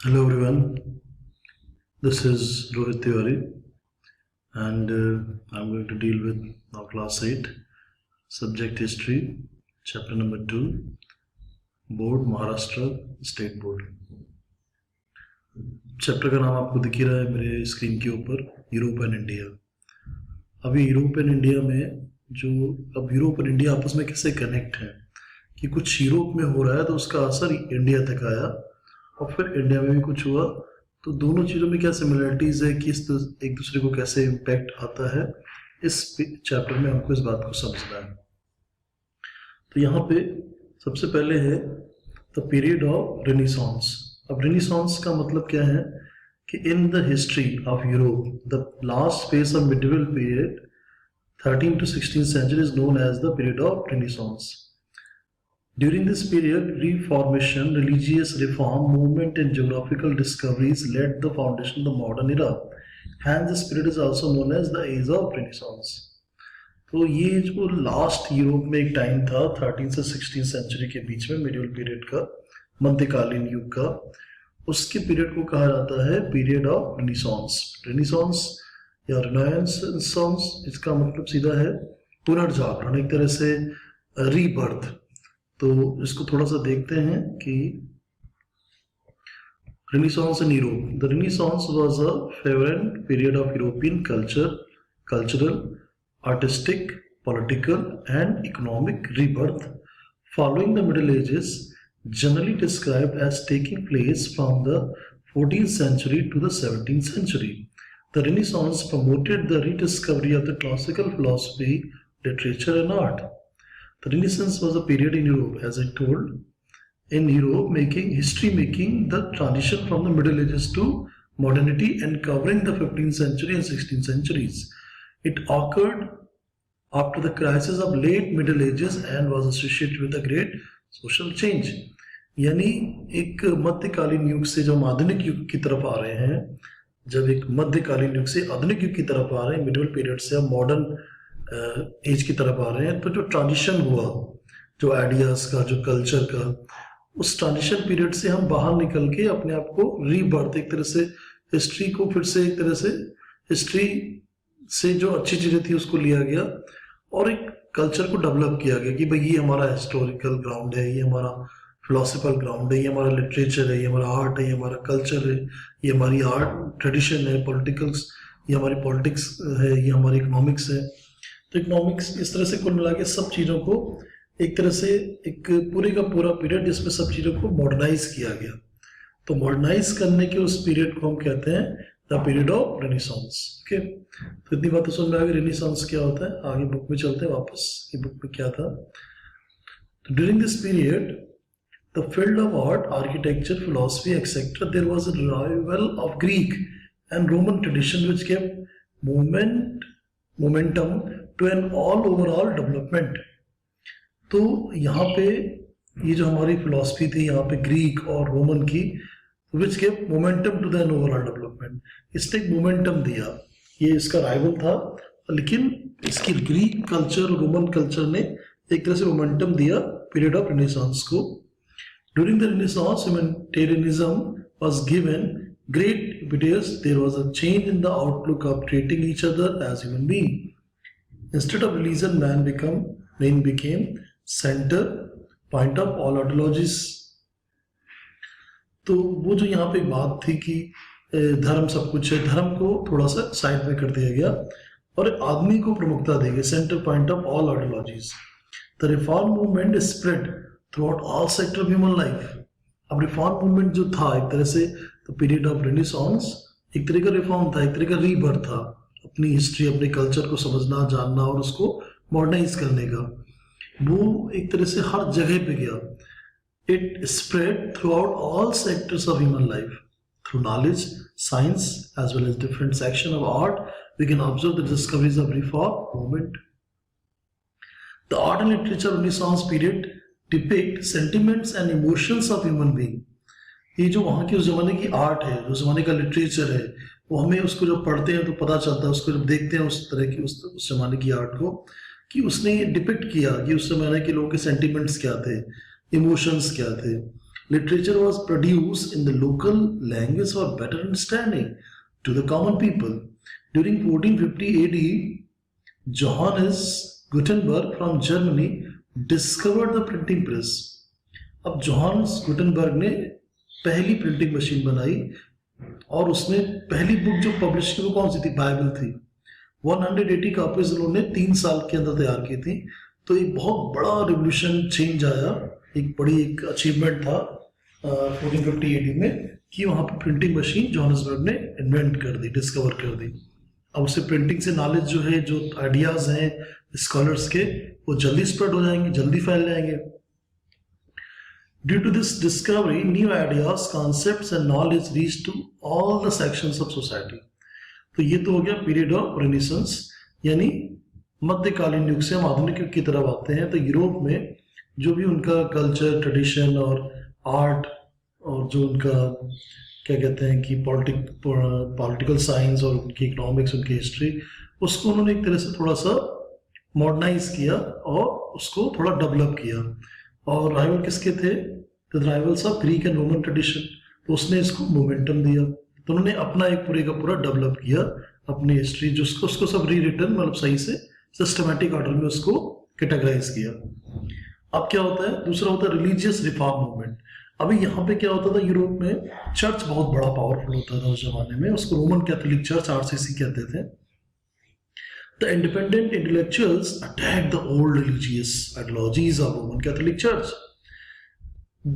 Hello everyone, this is Rohit Tiwari and I'm going to deal with now class 8, subject history, chapter number 2, board Maharashtra State Board. Chapter का नाम आपको दिख ही रहा है मेरे screen के ऊपर, यूरोप एंड इंडिया। अभी यूरोप एंड इंडिया में अब यूरोप और इंडिया आपस में कैसे कनेक्ट हैं कि कुछ यूरोप में हो रहा है तो उसका असर इंडिया तक आया और फिर इंडिया में भी कुछ हुआ, तो दोनों चीज़ों में क्या सिमिलरिटीज़ है कि एक दूसरे को कैसे इम्पैक्ट आता है, इस चैप्टर में हमको इस बात को समझना है। तो यहाँ पे सबसे पहले है द पीरियड ऑफ रेनेसांस। अब रेनेसांस का मतलब क्या है कि in the history of Europe the last phase of medieval period 13 to 16th century is known as the period of Renaissance. During this period, reformation, religious reform, movement and geographical discoveries laid the foundation of the modern era. Hence, this period is also known as the age of Renaissance. तो ये जो last Europe में एक time था 13 से 16 century के बीच में medieval period का, मध्यकालीन युग का, उसके पीरियड को कहा जाता है पीरियड ऑफ रेनेसांस। रेनेसांस या रेनेसांस इसका मतलब सीधा है पुनर्जागरण, एक तरह से रीबर्थ। तो इसको थोड़ा सा देखते हैं कि Renaissance in Europe. The Renaissance was a fervent period of European cultural, artistic, political and economic rebirth following the Middle Ages, generally described as taking place from the 14th century to the 17th century. The Renaissance promoted the rediscovery of the classical philosophy, literature and art. The Renaissance was a period in Europe, as I told, in Europe making the transition from the Middle Ages to modernity and covering the 15th century and 16th centuries. It occurred after the crisis of late Middle Ages and was associated with a great social change. यानी एक मध्यकालीन युग से जब आधुनिक युग की तरफ आ रहे हैं, जब एक मध्यकालीन युग से आधुनिक युग की तरफ आ रहे हैं, मिडिल पीरियड से अब मॉडर्न एज की तरफ आ रहे हैं, तो जो ट्रांजिशन हुआ, जो आइडियाज का, जो कल्चर का, उस ट्रांजिशन पीरियड से हम बाहर निकल के अपने आप को रीबर्थ, एक तरह से हिस्ट्री को फिर से एक तरह से हिस्ट्री से जो अच्छी चीजें थी उसको लिया गया और एक कल्चर को डेवलप किया गया कि भाई ये हमारा हिस्टोरिकल ग्राउंड है, ये हमारा फिलोसफिकल ग्राउंड है, ये हमारा लिटरेचर है, ये हमारा आर्ट है, ये हमारा कल्चर है, ये हमारी आर्ट ट्रेडिशन है, पॉलिटिकल्स, ये हमारी पॉलिटिक्स है, ये हमारी इकोनॉमिक्स है। तो इकोनॉमिक्स इस तरह से कुल मिला के सब चीज़ों को एक तरह से एक पूरे का पूरा पीरियड जिसमें सब चीज़ों को मॉडर्नाइज किया गया। तो मॉडर्नाइज करने के उस पीरियड को हम कहते हैं the period of renaissance. Okay, तो इतनी बात तो समझ में आ गई रेनेसांस क्या होता है। आगे बुक में चलते हैं वापस कि बुक में क्या था। तो during this period the field of art, architecture, philosophy etcetera, there was a revival of Greek and Roman tradition which kept momentum to an all overall development. तो यहाँ पे ये जो हमारी फिलॉसफी थी यहाँ पे ग्रीक और रोमन की, which gave momentum to the an overall development, इसने एक मोमेंटम दिया। ये इसका राइवल था, लेकिन इसकी ग्रीक कल्चर, रोमन कल्चर ने एक तरह से मोमेंटम दिया पीरियड ऑफ रेनेसांस को। During the renaissance humanitarianism was given great impetus. There was a change in the outlook of treating each other as human being. Instead of religion, man became center point of all ideologies. तो वो जो यहाँ पे एक बात थी कि धर्म सब कुछ है, धर्म को थोड़ा सा साइड में कर दिया गया और आदमी को प्रमुखता दी गई, centre point of all ideologies. The reform movement spread throughout all sector of human life. अब रिफॉर्म मूवमेंट जो था एक तरह से तो पीरियड ऑफ रेनेसांस एक तरह का रिफॉर्म था, एक तरह का रीबर्थ था, अपनी हिस्ट्री, अपने कल्चर को समझना, जानना और उसको मॉडर्नाइज करने का। वो एक तरह से हर जगह पे गया। It spread throughout all sectors of human life through knowledge, science as well as different section of art. We can observe the discoveries of reform movement. The art and literature renaissance period depict sentiments and emotions of human being. ये जो वहाँ की उस जमाने की art है, उस जमाने का लिटरेचर है, वो हमें उसको जब पढ़ते हैं तो पता चलता है, उसको जब देखते हैं उस तरह की उस जमाने की आर्ट को, कि उसने डिपिक्ट किया कि उस जमाने के लोगों के सेंटिमेंट्स क्या थे, इमोशंस क्या थे। Literature was produced in the local language for better understanding to the common people. During 1450 AD, Johannes Gutenberg from Germany discovered the printing press. अब जोहान्स गुटेनबर्ग ने पहली प्रिंटिंग मशीन बनाई और उसने पहली बुक जो पब्लिश की वो कौन सी थी? बाइबल थी। 180 कॉपीज उन्होंने 3 साल के अंदर तैयार की थी। तो एक बहुत बड़ा रिवोल्यूशन चेंज आया, एक बड़ी एक अचीवमेंट था 1450 AD में कि वहाँ पर प्रिंटिंग मशीन जोहान्सबर्ग ने इन्वेंट कर दी, डिस्कवर कर दी। अब उससे प्रिंटिंग से नॉलेज जो है, जो आइडियाज हैं स्कॉलर्स के, वो जल्दी स्प्रेड हो जाएंगे, जल्दी फैल जाएंगे। Due to this discovery, new ideas, concepts and knowledge reached to all the sections of society. तो ये तो हो गया पीरियड ऑफ रेनेसांस, यानी मध्यकालीन युग से हम आधुनिक युग की तरफ आते हैं। तो यूरोप में जो भी उनका कल्चर, ट्रेडिशन और आर्ट और जो उनका क्या कहते हैं कि पॉलिटिकल साइंस और उनकी इकोनॉमिक्स, उनकी हिस्ट्री, उसको उन्होंने एक तरह से थोड़ा सा मॉडर्नाइज किया और उसको थोड़ा डेवलप किया। और राइवल किसके थे? The rivals of Greek and Roman tradition. तो उसने इसको मोमेंटम दिया। तो उन्होंने अपना एक पूरे का पूरा डेवलप किया अपनी हिस्ट्री, जो उसको सब री रिटर्न, मतलब सही से सिस्टमैटिक ऑर्डर में उसको कैटेगराइज किया। अब क्या होता है? दूसरा होता है रिलीजियस रिफॉर्म मूवमेंट। अभी यहाँ पे क्या होता था, यूरोप में चर्च बहुत बड़ा पावरफुल होता था उस जमाने में, उसको रोमन कैथोलिक चर्च, RCC कहते थे। The independent intellectuals attacked the old religious ideologies of Roman Catholic Church.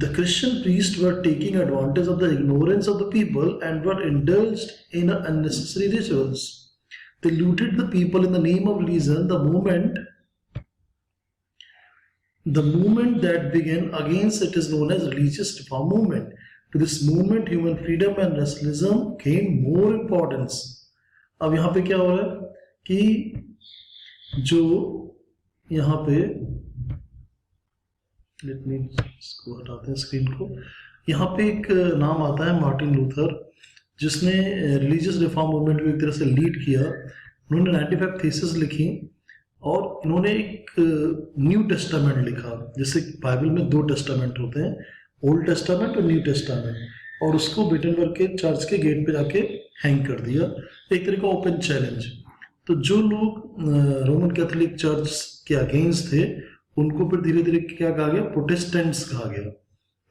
The Christian priests were taking advantage of the ignorance of the people and were indulged in unnecessary rituals. They looted the people in the name of religion. The movement that began against it is known as religious reform movement. To this movement, human freedom and rationalism gained more importance. अब यहाँ पे क्या हो रहा है कि जो यहाँ पे, लेट मी इसको हटाते हैं स्क्रीन को, यहाँ पे एक नाम आता है मार्टिन लूथर, जिसने रिलीजियस रिफॉर्म मूवमेंट को एक तरह से लीड किया। उन्होंने 95 थीसिस लिखी और इन्होंने एक न्यू टेस्टामेंट लिखा। जैसे बाइबल में 2 टेस्टामेंट होते हैं, ओल्ड टेस्टामेंट और न्यू टेस्टामेंट, और उसको विटेनबर्ग के चर्च के गेट पे जाके हैंग कर दिया, एक तरह का ओपन चैलेंज। तो जो लोग रोमन कैथोलिक चर्च के अगेंस्ट थे, उनको फिर धीरे धीरे क्या कहा गया? प्रोटेस्टेंट्स कहा गया।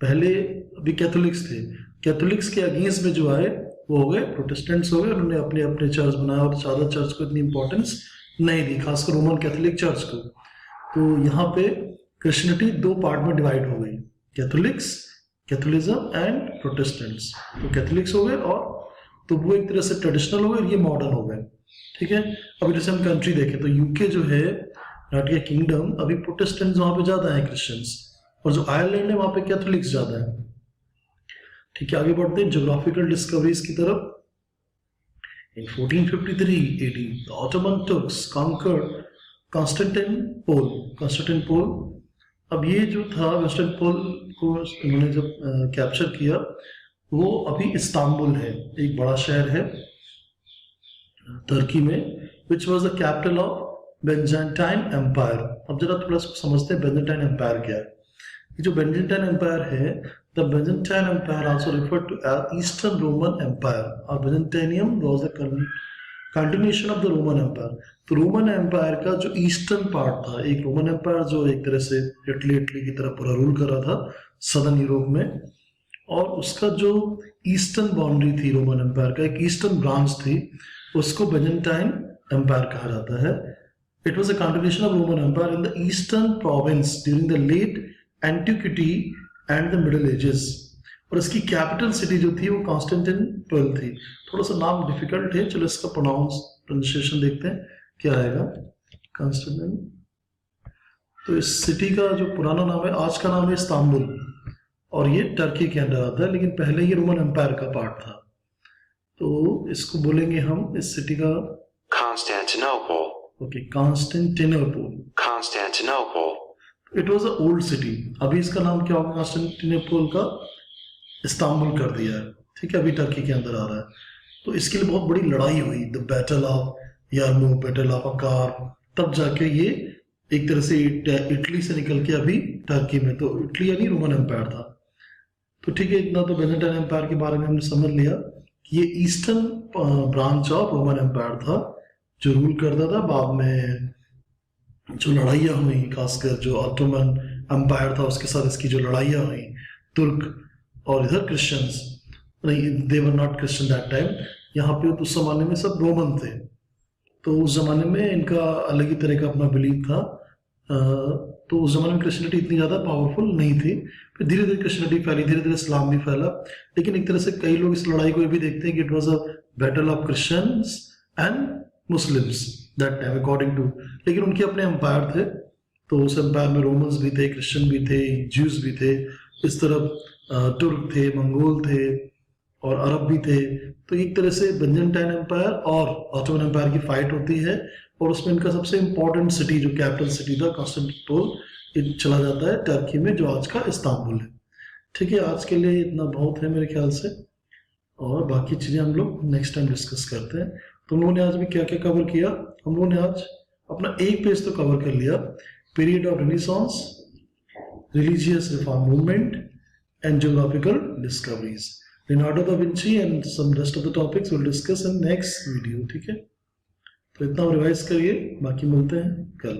पहले अभी कैथोलिक्स थे, कैथोलिक्स के अगेंस्ट में जो आए वो हो गए प्रोटेस्टेंट्स हो गए। उन्होंने अपने अपने चर्च बनाया और ज़्यादा चर्च को इतनी इंपॉर्टेंस नहीं दी, खासकर रोमन कैथोलिक चर्च को। तो यहाँ पे क्रिश्चियनिटी 2 पार्ट में डिवाइड हो गई, कैथोलिज्म एंड प्रोटेस्टेंट्स। तो कैथोलिक्स हो गए और तो वो एक तरह से ट्रेडिशनल हो गए, ये मॉडर्न हो गए। ठीक है। अभी जैसे हम कंट्री देखें तो यूके जो है, यूनाइटेड किंगडम, अभी प्रोटेस्टेंट्स वहां पे ज्यादा है क्रिश्चियंस, और जो आयरलैंड है वहां पे कैथोलिक्स ज्यादा है। ठीक है, आगे बढ़ते हैं ज्योग्राफिकल डिस्कवरीज की तरफ। इन 1453 AD, the Ottoman Turks conquered Constantinople। अब ये जो था वेस्टर्नपोल को इन्होंने जब कैप्चर किया, वो अभी इस्तांबुल है, एक बड़ा शहर है तुर्की में, which was the capital of Byzantine Empire। अब जरा थोड़ा सा समझते हैं Byzantine Empire क्या है। ये जो Byzantine Empire है, the Byzantine Empire also referred to as Eastern Roman Empire, और Byzantium was the continuation of the Roman Empire। तो रोमन एम्पायर का जो ईस्टर्न पार्ट था, एक रोमन एम्पायर जो एक तरह से इटली की तरह पूरा रूल कर रहा था सदर्न यूरोप में, और उसका जो ईस्टर्न बाउंड्री थी रोमन एम्पायर का, एक ईस्टर्न ब्रांच थी, उसको बेजेंटाइन एम्पायर कहा जाता है। It was a continuation of Roman empire in the eastern province during the late antiquity and the middle ages. और इसकी कैपिटल सिटी जो थी वो कॉन्स्टेंटिनोपल थी। थोड़ा सा नाम डिफिकल्ट है, चलो इसका प्रोनाउंसिएशन देखते हैं क्या आएगा। कॉन्स्टेंटिन, तो इस सिटी का जो पुराना नाम है, आज का नाम है इस्तांबुल, और ये टर्की के अंदर आता है, लेकिन पहले ये रोमन एम्पायर का पार्ट था। तो इसको बोलेंगे हम इस सिटी का Constantinople. Okay, Constantinople. It was a old city. अभी इसका नाम क्या होगा? कॉन्स्टेंटिनोपल का इस्तांबुल कर दिया है। ठीक है, अभी टर्की के अंदर आ रहा है। तो इसके लिए बहुत बड़ी लड़ाई हुई, the battle of Yarmouk, battle of Acre, तब जाके ये एक तरह से इटली से निकल के अभी टर्की में, तो इटली यानी रोमन एम्पायर था। तो ठीक है, इतना तो बेजेंटाइन एम्पायर के बारे में हमने समझ लिया कि ये eastern branch of Roman empire था जो रूल करता था। बाद में जो लड़ाइयाँ हुई, खासकर जो ऑटोमन एम्पायर था उसके साथ इसकी जो लड़ाइयाँ हुई, तुर्क और इधर क्रिश्चियंस, नहीं they were not Christian that time, यहाँ पे उस जमाने में सब रोमन थे। तो उस जमाने में इनका अलग ही तरह का अपना बिलीफ था। तो उस जमाने में क्रिश्चियनिटी इतनी ज़्यादा पावरफुल नहीं थी। फिर धीरे धीरे क्रिश्चियनिटी फैली, धीरे धीरे इस्लाम भी फैला। लेकिन एक तरह से कई लोग इस लड़ाई को ये भी देखते हैं कि it was a battle of Christians and Muslims that time according to. लेकिन उनके अपने एम्पायर थे, तो उस एम्पायर में रोमन्स भी थे, क्रिश्चियन भी थे, ज्यूज भी थे, इस तरफ तुर्क थे, मंगोल थे और अरब भी थे। तो एक तरह से बेजेंटाइन एम्पायर और ऑटोमन एम्पायर की फाइट होती है, और उसमें इनका सबसे इम्पोर्टेंट सिटी जो कैपिटल सिटी था कॉन्स्टेंटिनोपल चला जाता है टर्की में, जो आज का इस्तांबुल है। ठीक है, आज के लिए इतना बहुत है मेरे ख्याल से, और बाकी चीज़ें हम लोग नेक्स्ट टाइम डिस्कस करते हैं। तो हम लोगों ने आज भी क्या क्या कवर किया? हम लोगों ने आज अपना एक पेज तो कवर कर लिया, period of renaissance, religious reform movement and geographical discoveries, Leonardo da Vinci and some rest of the topics will discuss in next video. ठीक है, तो इतना रिवाइज करिए, बाकी मिलते हैं कल।